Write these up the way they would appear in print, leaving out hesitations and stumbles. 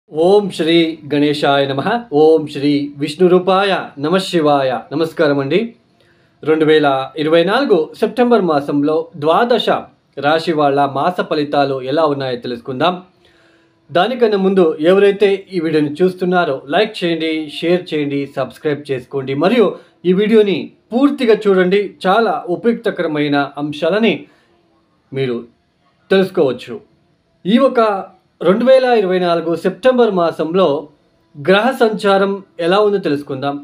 ఓం శ్రీ గణేశాయ నమః. ఓం శ్రీ విష్ణురూపాయ నమః శివాయ. నమస్కారం అండి. 2024 సెప్టెంబర్ మాసంలో ద్వాదశ రాశి వాళ్ళ మాస ఫలితాలు ఎలా ఉన్నాయో తెలుసుకుందాం. దానికన్నా ముందు ఎవరైతే ఈ వీడియోని చూస్తున్నారో లైక్ చేయండి, షేర్ చేయండి, సబ్స్క్రైబ్ చేసుకోండి మరియు ఈ వీడియోని పూర్తిగా చూడండి. చాలా ఉపయుక్తకరమైన అంశాలని మీరు తెలుసుకోవచ్చు. ఈ ఒక 2024 సెప్టెంబర్ మాసంలో గ్రహ సంచారం ఎలా ఉందో తెలుసుకుందాం.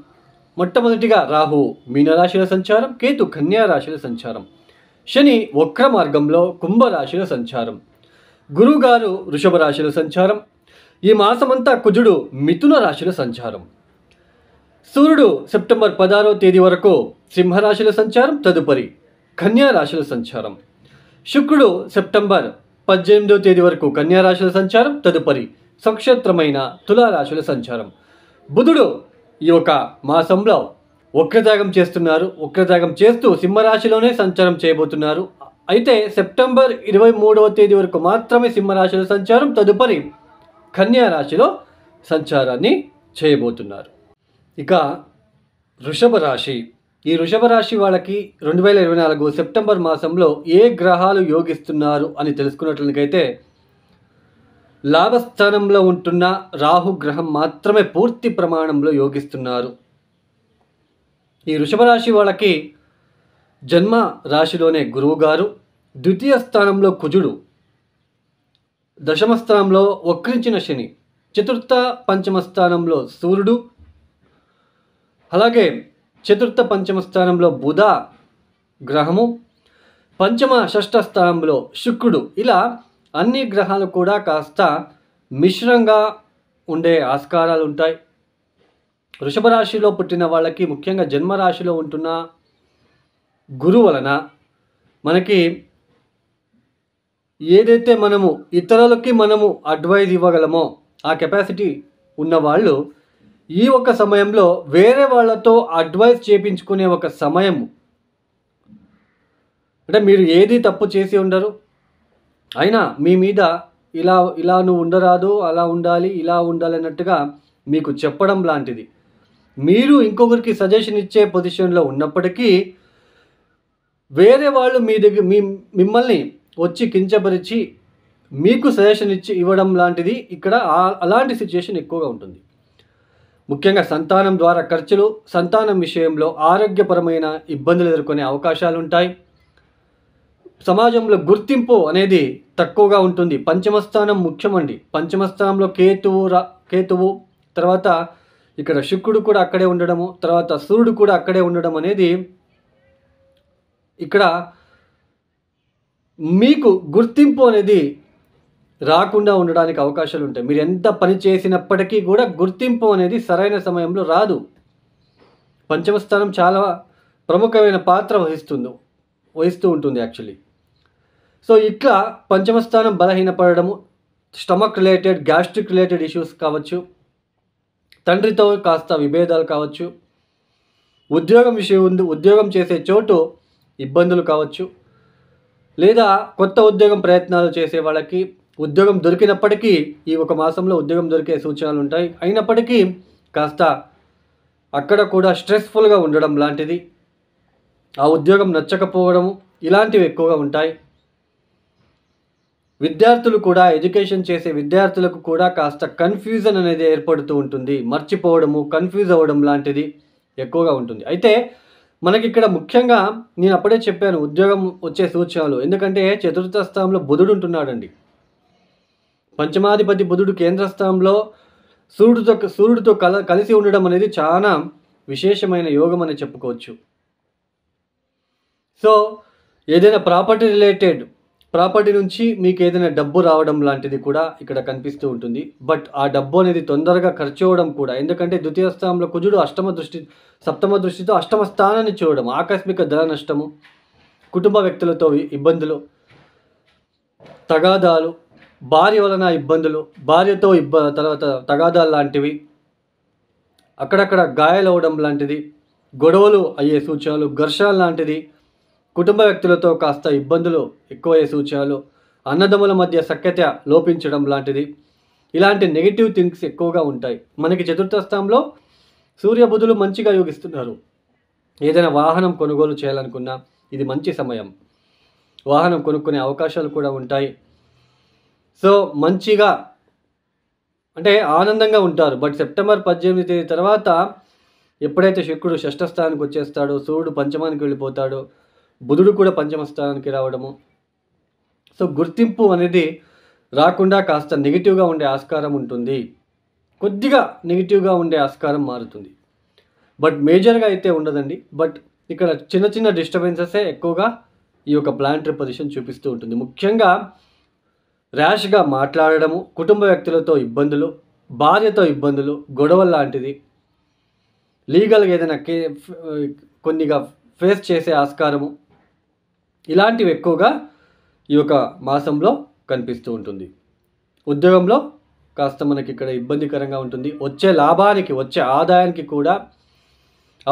మొట్టమొదటిగా రాహు మీనరాశిలో సంచారం, కేతు కన్యా రాశిలో సంచారం, శని వక్ర మార్గంలో కుంభరాశిలో సంచారం, గురువుగారు వృషభ రాశిలో సంచారం. ఈ మాసమంతా కుజుడు మిథున రాశిలో సంచారం. సూర్యుడు సెప్టెంబర్ 16వ తేదీ వరకు సింహరాశిలో సంచారం, తదుపరి కన్యా రాశిలో సంచారం. శుక్రుడు సెప్టెంబర్ 18వ తేదీ వరకు కన్యా రాశిలో సంచారం, తదుపరి స్వక్షేత్రమైన తులారాశిలో సంచారం. బుధుడు ఈ ఒక మాసంలో వక్రత్యాగం చేస్తున్నారు. వక్రత్యాగం చేస్తూ సింహరాశిలోనే సంచారం చేయబోతున్నారు. అయితే సెప్టెంబర్ 23వ తేదీ వరకు మాత్రమే సింహరాశిలో సంచారం, తదుపరి కన్యా రాశిలో సంచారాన్ని చేయబోతున్నారు. ఇక వృషభ రాశి. ఈ వృషభ రాశి వాళ్ళకి 2024 సెప్టెంబర్ మాసంలో ఏ గ్రహాలు యోగిస్తున్నారు అని తెలుసుకున్నట్లయితే లాభస్థానంలో ఉంటున్న రాహు గ్రహం మాత్రమే పూర్తి ప్రమాణంలో యోగిస్తున్నారు. ఈ వృషభ రాశి వాళ్ళకి జన్మ రాశిలోనే గురువు గారు, ద్వితీయ స్థానంలో కుజుడు, దశమ స్థానంలో వక్రించిన శని, చతుర్థ పంచమ స్థానంలో సూర్యుడు, అలాగే చతుర్థ పంచమ స్థానంలో బుధ గ్రహము, పంచమ షష్ఠ స్థానంలో శుక్రుడు. ఇలా అన్ని గ్రహాలు కూడా కాస్త మిశ్రంగా ఉండే ఆస్కారాలు ఉంటాయి. వృషభ రాశిలో పుట్టిన వాళ్ళకి ముఖ్యంగా జన్మరాశిలో ఉంటున్న గురువు వలన మనకి ఏదైతే మనము ఇతరులకి అడ్వైజ్ ఇవ్వగలమో ఆ కెపాసిటీ ఉన్నవాళ్ళు ఈ ఒక సమయంలో వేరే వాళ్ళతో అడ్వైస్ చేయించుకునే ఒక సమయం. అంటే మీరు ఏది తప్పు చేసి ఉండరు, అయినా మీ మీద ఇలా నువ్వు ఉండరాదు, అలా ఉండాలి, ఇలా ఉండాలి అన్నట్టుగా మీకు చెప్పడం లాంటిది. మీరు ఇంకొకరికి సజెషన్ ఇచ్చే పొజిషన్లో ఉన్నప్పటికీ వేరే వాళ్ళు మీ దగ్గర మిమ్మల్ని వచ్చి కించపరిచి మీకు సజెషన్ ఇవ్వడం లాంటిది ఇక్కడ అలాంటి సిచ్యుయేషన్ ఎక్కువగా ఉంటుంది. ముఖ్యంగా సంతానం ద్వారా ఖర్చులు, సంతానం విషయంలో ఆరోగ్యపరమైన ఇబ్బందులు ఎదుర్కొనే అవకాశాలు ఉంటాయి. సమాజంలో గుర్తింపు అనేది తక్కువగా ఉంటుంది. పంచమస్థానం ముఖ్యమండి. పంచమస్థానంలో కేతువు, తర్వాత ఇక్కడ శుక్రుడు కూడా అక్కడే ఉండడము, తర్వాత సూర్యుడు కూడా అక్కడే ఉండడం అనేది ఇక్కడ మీకు గుర్తింపు అనేది రాకుండా ఉండడానికి అవకాశాలు ఉంటాయి. మీరు ఎంత పని చేసినప్పటికీ కూడా గుర్తింపు అనేది సరైన సమయంలో రాదు. పంచమస్థానం చాలా ప్రముఖమైన పాత్ర వహిస్తూ ఉంటుంది యాక్చువల్లీ. సో ఇట్లా పంచమస్థానం బలహీనపడము, stomach related, gastric related issues కావచ్చు, తండ్రితో కాస్త విభేదాలు కావచ్చు, ఉద్యోగం చేసే చోటు ఇబ్బందులు కావచ్చు, లేదా కొత్త ఉద్యోగం ప్రయత్నాలు చేసే వాళ్ళకి ఉద్యోగం దొరికినప్పటికీ ఈ ఒక మాసంలో ఉద్యోగం దొరికే సూచనలు ఉంటాయి. అయినప్పటికీ కాస్త అక్కడ కూడా స్ట్రెస్ఫుల్గా ఉండడం లాంటిది, ఆ ఉద్యోగం నచ్చకపోవడము ఇలాంటివి ఎక్కువగా ఉంటాయి. విద్యార్థులు కూడా, ఎడ్యుకేషన్ చేసే విద్యార్థులకు కూడా కాస్త కన్ఫ్యూజన్ అనేది ఏర్పడుతూ ఉంటుంది. మర్చిపోవడము, కన్ఫ్యూజ్ అవ్వడం లాంటిది ఎక్కువగా ఉంటుంది. అయితే మనకి ఇక్కడ ముఖ్యంగా నేను అప్పుడే చెప్పాను ఉద్యోగం వచ్చే సూచనలు. ఎందుకంటే చతుర్థ స్థానంలో బుధుడు ఉంటున్నాడండి. పంచమాధిపతి బుధుడు కేంద్ర స్థానంలో సూర్యుడితో కలిసి ఉండడం అనేది చాలా విశేషమైన యోగం అని చెప్పుకోవచ్చు. సో ఏదైనా ప్రాపర్టీ నుంచి మీకు ఏదైనా డబ్బు రావడం లాంటిది కూడా ఇక్కడ కనిపిస్తూ ఉంటుంది. బట్ ఆ డబ్బు అనేది తొందరగా ఖర్చు అవ్వడం కూడా, ఎందుకంటే ద్వితీయ స్థానంలో కుజుడు సప్తమ దృష్టితో అష్టమ స్థానాన్ని చూడడం, ఆకస్మిక ధన నష్టము, కుటుంబ వ్యక్తులతో ఇబ్బందులు, తగాదాలు, భార్య వలన ఇబ్బందులు, భార్యతో తర్వాత తగాదాలు లాంటివి, అక్కడక్కడ గాయాలు అవ్వడం లాంటిది, గొడవలు అయ్యే సూచనలు, ఘర్షణలు లాంటిది, కుటుంబ వ్యక్తులతో కాస్త ఇబ్బందులు ఎక్కువయ్యే సూచనలు, అన్నదమ్ముల మధ్య సఖ్యత లోపించడం లాంటిది, ఇలాంటి నెగిటివ్ థింగ్స్ ఎక్కువగా ఉంటాయి. మనకి చతుర్థ స్థానంలో సూర్య బుధులు మంచిగా యోగిస్తున్నారు. ఏదైనా వాహనం కొనుగోలు చేయాలనుకున్నా ఇది మంచి సమయం. వాహనం కొనుక్కునే అవకాశాలు కూడా ఉంటాయి. సో మంచిగా అంటే ఆనందంగా ఉంటారు. బట్ సెప్టెంబర్ 18 తేదీ తర్వాత ఎప్పుడైతే శుక్రుడు షష్ఠ స్థానానికి వచ్చేస్తాడో, సూర్యుడు పంచమానికి వెళ్ళిపోతాడో, బుధుడు కూడా పంచమ స్థానానికి రావడము, సో గుర్తింపు అనేది రాకుండా కాస్త నెగిటివ్గా ఉండే ఆస్కారం ఉంటుంది. కొద్దిగా నెగిటివ్గా ఉండే ఆస్కారం మారుతుంది. బట్ మేజర్గా అయితే ఉండదండి. బట్ ఇక్కడ చిన్న చిన్న డిస్టర్బెన్సెసే ఎక్కువగా ఈ యొక్క ప్లానటరీ పొజిషన్ చూపిస్తూ ఉంటుంది. ముఖ్యంగా ర్యాష్గా మాట్లాడడము, కుటుంబ వ్యక్తులతో ఇబ్బందులు, భార్యతో ఇబ్బందులు, గొడవలు లాంటిది, లీగల్గా ఏదైనా కొన్నిగా ఫేస్ చేసే ఆస్కారము, ఇలాంటివి ఎక్కువగా ఈ యొక్క మాసంలో కనిపిస్తూ ఉంటుంది. ఉద్యోగంలో కాస్త మనకి ఇక్కడ ఇబ్బందికరంగా ఉంటుంది. వచ్చే లాభానికి, వచ్చే ఆదాయానికి కూడా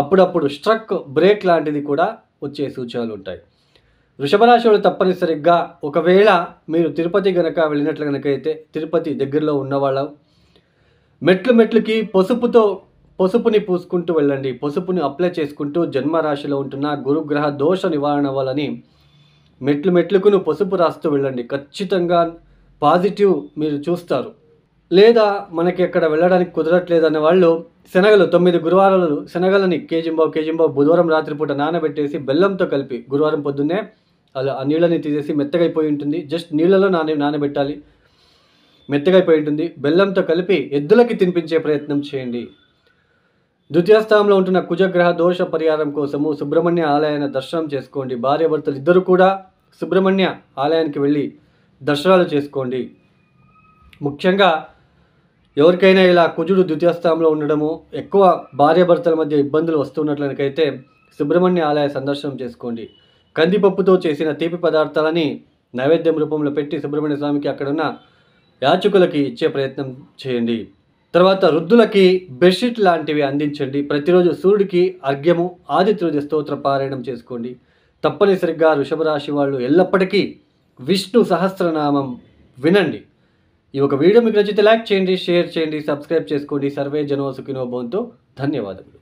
అప్పుడప్పుడు స్ట్రక్ బ్రేక్ లాంటిది కూడా వచ్చే సూచనలు ఉంటాయి. వృషభ రాశి వాళ్ళు తప్పనిసరిగా ఒకవేళ మీరు తిరుపతి గనక వెళ్ళినట్లు కనుక అయితే, తిరుపతి దగ్గరలో ఉన్నవాళ్ళ మెట్లుకి పసుపుని పూసుకుంటూ వెళ్ళండి. పసుపుని అప్లై చేసుకుంటూ జన్మరాశిలో ఉంటున్న గురుగ్రహ దోష నివారణ వలని మెట్లుకును పసుపు రాస్తూ వెళ్ళండి. ఖచ్చితంగా పాజిటివ్ మీరు చూస్తారు. లేదా మనకి ఎక్కడ వెళ్ళడానికి కుదరట్లేదన్న వాళ్ళు శనగలు 9 గురువారాలు శనగలని కేజింబావు బుధవారం రాత్రిపూట నానబెట్టేసి బెల్లంతో కలిపి గురువారం పొద్దున్నే అలా ఆ నీళ్ళని తీసేసి మెత్తగైపోయి ఉంటుంది. జస్ట్ నీళ్ళలో నానబెట్టాలి. మెత్తగైపోయి ఉంటుంది. బెల్లంతో కలిపి ఎద్దులకి తినిపించే ప్రయత్నం చేయండి. ద్వితీయ స్థానంలో ఉంటున్న కుజగ్రహ దోష పరిహారం కోసము సుబ్రహ్మణ్య ఆలయాన్ని దర్శనం చేసుకోండి. భార్యాభర్తలు ఇద్దరు కూడా సుబ్రహ్మణ్య ఆలయానికి వెళ్ళి దర్శనాలు చేసుకోండి. ముఖ్యంగా ఎవరికైనా ఇలా కుజుడు ద్వితీయ స్థానంలో ఉండడము, ఎక్కువ భార్యాభర్తల మధ్య ఇబ్బందులు వస్తున్నట్లయితే సుబ్రహ్మణ్య ఆలయ సందర్శనం చేసుకోండి. కందిపప్పుతో చేసిన తీపి పదార్థాలని నైవేద్యం రూపంలో పెట్టి సుబ్రహ్మణ్య స్వామికి అక్కడున్న యాచకులకి ఇచ్చే ప్రయత్నం చేయండి. తర్వాత వృద్ధులకి బెడ్షీట్ లాంటివి అందించండి. ప్రతిరోజు సూర్యుడికి అర్ఘ్యము, ఆదిత్య స్తోత్ర పారాయణం చేసుకోండి. తప్పనిసరిగా వృషభ రాశి వాళ్ళు ఎల్లప్పటికీ విష్ణు సహస్రనామం వినండి. ఈ ఒక వీడియో మీకు నచ్చితే లైక్ చేయండి, షేర్ చేయండి, సబ్స్క్రైబ్ చేసుకోండి. సర్వే జనో సుఖినో భవంతు. ధన్యవాదాలు.